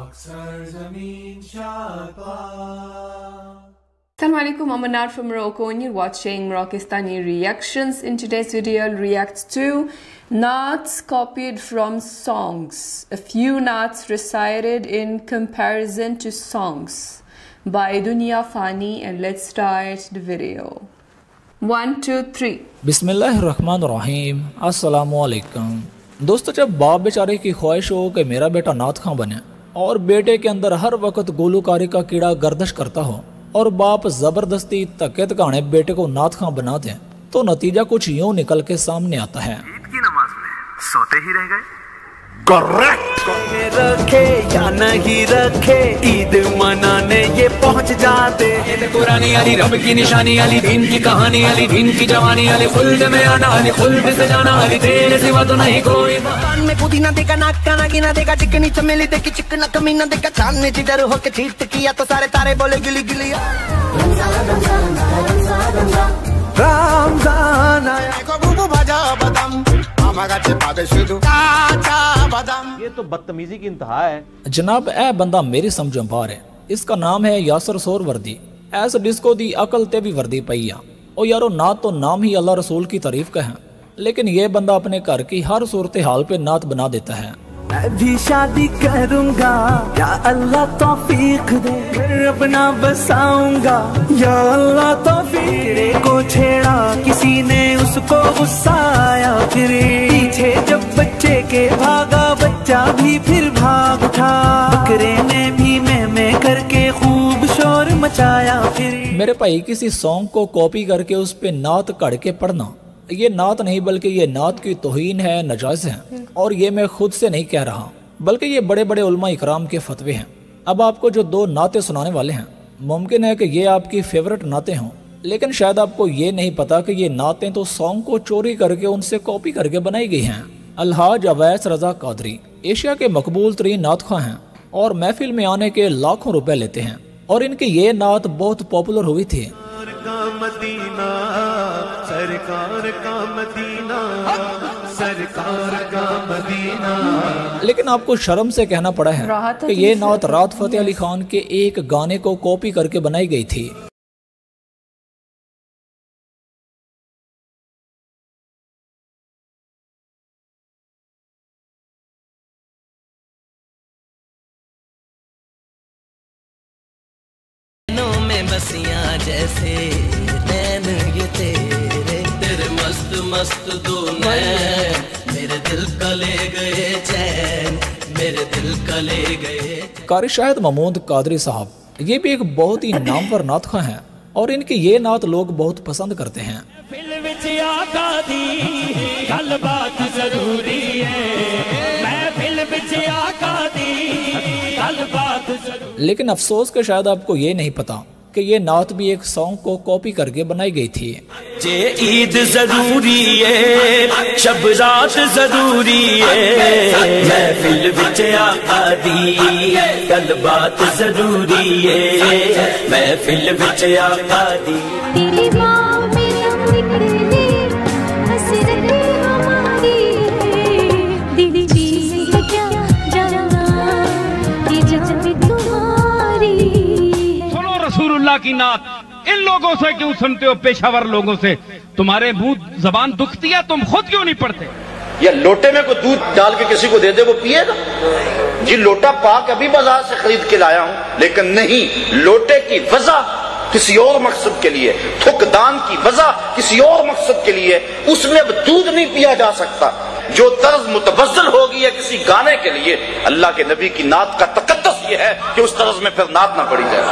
Assalamu alaikum, I'm Anar from Morocco and you're watching Moroccistani Reactions. In today's video, I'll react to naats copied from songs. A few naats recited in comparison to songs by Dunya Fani, and let's start the video. 1, 2, 3. बिस्मिल्लाहिर्रहमानिर्रहीम। अस्सलामु अलैकुम। दोस्तों, जब बाप बेचारे की ख्वाहिश हो कि मेरा बेटा नात खां बने और बेटे के अंदर हर वक्त गोलूकारी का कीड़ा गर्दिश करता हो और बाप जबरदस्ती धक्के धकाने बेटे को नात खां बना दें, तो नतीजा कुछ यूं निकल के सामने आता है। ईद की नमाज में सोते ही रह गए। करेक्ट। रखे या नहीं रखे, ईद मनाने ये पहुंच जाते। ये कुरानी अली रब की निशानी अली, दीन की कहानी अली, दीन की जवानी अली, खुल्द में आना अली, खुल्द से जाना अली, तेरे सिवा तो नहीं कोई। कान में पुदीना देखा, नाक का नागिना देखा, चिकनी चमेली देखी, चिकना कमीना देखा, चांद ने जिधर होके चीट किया तो सारे तारे बोले गिली गिली। रमजान आया को बुबु भाजा बदाम, ये तो बदतमीजी की इंतहा है जनाब। ए बंदा मेरी समझो बाहर है। इसका नाम है यासर सोर वर्दी। ऐस डिस्को दी अकल ते भी वर्दी पई आ। ओ यारो, नात तो नाम ही अल्लाह रसूल की तारीफ का है, लेकिन ये बंदा अपने घर की हर सूरत हाल पे नात बना देता है। मैं भी शादी करूंगा या अल्लाह तौफीक दे, फिर अपना बसाऊंगा या अल्लाह तौफीक को छेड़ा किसी ने उसको गुस्सा आया, फिर पीछे जब बच्चे के भागा बच्चा भी फिर भाग उठा, बकरे ने भी मैं करके खूब शोर मचाया। फिर मेरे भाई, किसी सॉन्ग को कॉपी करके उस पे नात कढ़ के पढ़ना, ये नात नहीं बल्कि ये नात की तौहीन है, नजायज है। और ये मैं खुद से नहीं कह रहा, बल्कि ये बड़े बड़े उलमा इकराम के फतवे हैं। अब आपको जो दो नातें सुनाने वाले हैं, मुमकिन है कि ये आपकी फेवरेट नातें हों, लेकिन शायद आपको ये नहीं पता कि ये नातें तो सॉन्ग को चोरी करके उनसे कॉपी करके बनाई गई हैं। अलहाज अवैस रजा कादरी एशिया के मकबूल तरीन नात खां हैं और महफिल में आने के लाखों रुपए लेते हैं, और इनकी ये नात बहुत पॉपुलर हुई थी। मदीना सरकार का मदीना, सरकार का मदीना। लेकिन आपको शर्म से कहना पड़ा है कि ये नात राहत फतेह अली खान के एक गाने को कॉपी करके बनाई गई थी। बसियां जैसे नैन ये तेरे मस्त मस्त दो नैन, मेरे दिल का ले गए चैन, मेरे दिल का ले गए। कारी शाहिद महमूद कादरी साहब, ये भी एक बहुत ही नामवर नात खां हैं और इनकी ये नात लोग बहुत पसंद करते हैं। लेकिन अफसोस के शायद आपको ये नहीं पता कि ये नात भी एक सॉन्ग को कॉपी करके बनाई गई थी। जे ईद जरूरी है, शब रात जरूरी है, महफिल विच आदी गल बात जरूरी है, महफिल विच आदी। तेरी माँ में लम निकले हसरत हमारी, दीदी जी क्या जाना ये जब तुम्हारी। सुनो रसूलुल्लाह की नात इन लोगों से क्यों सुनते हो, पेशावर लोगों से? तुम्हारे मुंह जबान दुखती है, तुम खुद क्यों नहीं पढ़ते? या लोटे में कोई दूध डाल के किसी को दे दे, वो पिएगा जी? लोटा पाक अभी बाजार से खरीद के लाया हूं, लेकिन नहीं, लोटे की वजह किसी और मकसद के लिए, थुकदान की वजह किसी और मकसद के लिए, उसमें अब दूध नहीं पिया जा सकता। जो तर्ज मुतबज्जल होगी है किसी गाने के लिए, अल्लाह के नबी की नात का तकद्दस ये है कि उस तर्ज में फिर नात ना पड़ी जाए।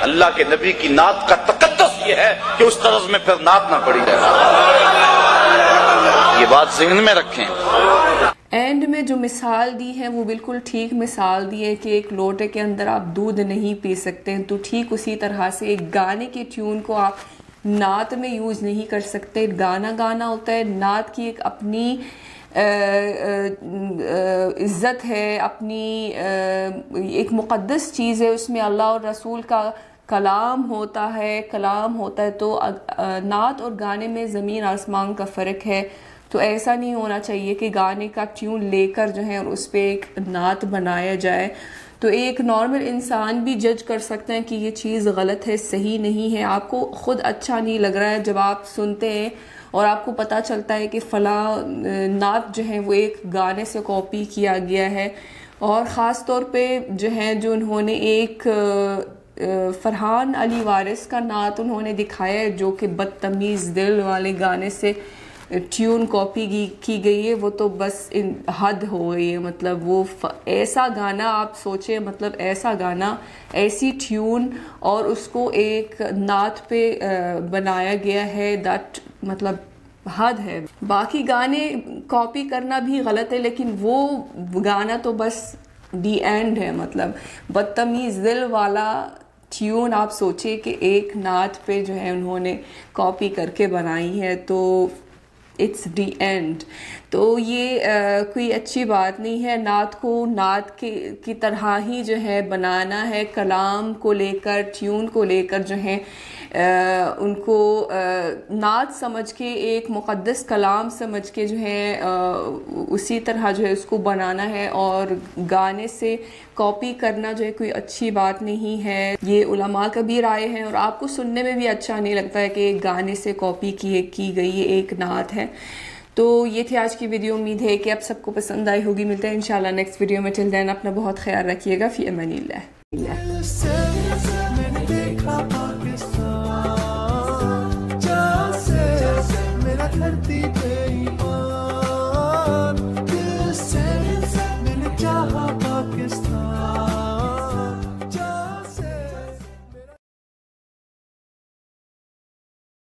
अल्लाह के नबी की नात का तकद्दस ये है कि उस तर्ज में फिर नात ना पड़ी जाए। ये बात ज़हन में रखें। एंड में जो मिसाल दी है वो बिल्कुल ठीक मिसाल दी है कि एक लोटे के अंदर आप दूध नहीं पी सकते हैं, तो ठीक उसी तरह से एक गाने की ट्यून को आप नात में यूज़ नहीं कर सकते। गाना गाना होता है, नात की एक अपनी इज़्ज़त है, अपनी एक मुक़द्दस चीज़ है, उसमें अल्लाह और रसूल का कलाम होता है, तो नात और गाने में ज़मीन आसमान का फ़र्क है। तो ऐसा नहीं होना चाहिए कि गाने का ट्यून लेकर जो है और उस पर एक नात बनाया जाए। तो एक नॉर्मल इंसान भी जज कर सकते हैं कि ये चीज़ गलत है, सही नहीं है। आपको खुद अच्छा नहीं लग रहा है जब आप सुनते हैं और आपको पता चलता है कि फ़ला नात जो है वो एक गाने से कॉपी किया गया है, और ख़ास तौर पे जो है जो उन्होंने एक फरहान अली वारिस का नात उन्होंने दिखाया है जो कि बदतमीज़ दिल वाले गाने से ट्यून कॉपी की गई है, वो तो बस हद हो गई है। मतलब वो ऐसा गाना आप सोचे, मतलब ऐसा गाना, ऐसी ट्यून, और उसको एक नात पे बनाया गया है, दैट मतलब हद है। बाकी गाने कॉपी करना भी गलत है, लेकिन वो गाना तो बस दी एंड है। मतलब बदतमीज़ दिल वाला ट्यून आप सोचिए कि एक नात पे जो है उन्होंने कॉपी करके बनाई है, तो इट्स दी एंड। तो ये कोई अच्छी बात नहीं है। नात को नात की तरह ही जो है बनाना है, कलाम को लेकर, ट्यून को लेकर जो है उनको नात समझ के, एक मुक़द्दस कलाम समझ के जो है उसी तरह जो है उसको बनाना है, और गाने से कॉपी करना जो है कोई अच्छी बात नहीं है। ये उलमा का भी राय है, और आपको सुनने में भी अच्छा नहीं लगता है कि गाने से कॉपी की गई ये एक नात है। तो ये थी आज की वीडियो। उम्मीद है कि आप सबको पसंद आई होगी। मिलते हैं इंशाल्लाह नेक्स्ट वीडियो में। टिल देन अपना बहुत ख्याल रखिएगा। फी अमानिल्लाह। मेरा धरती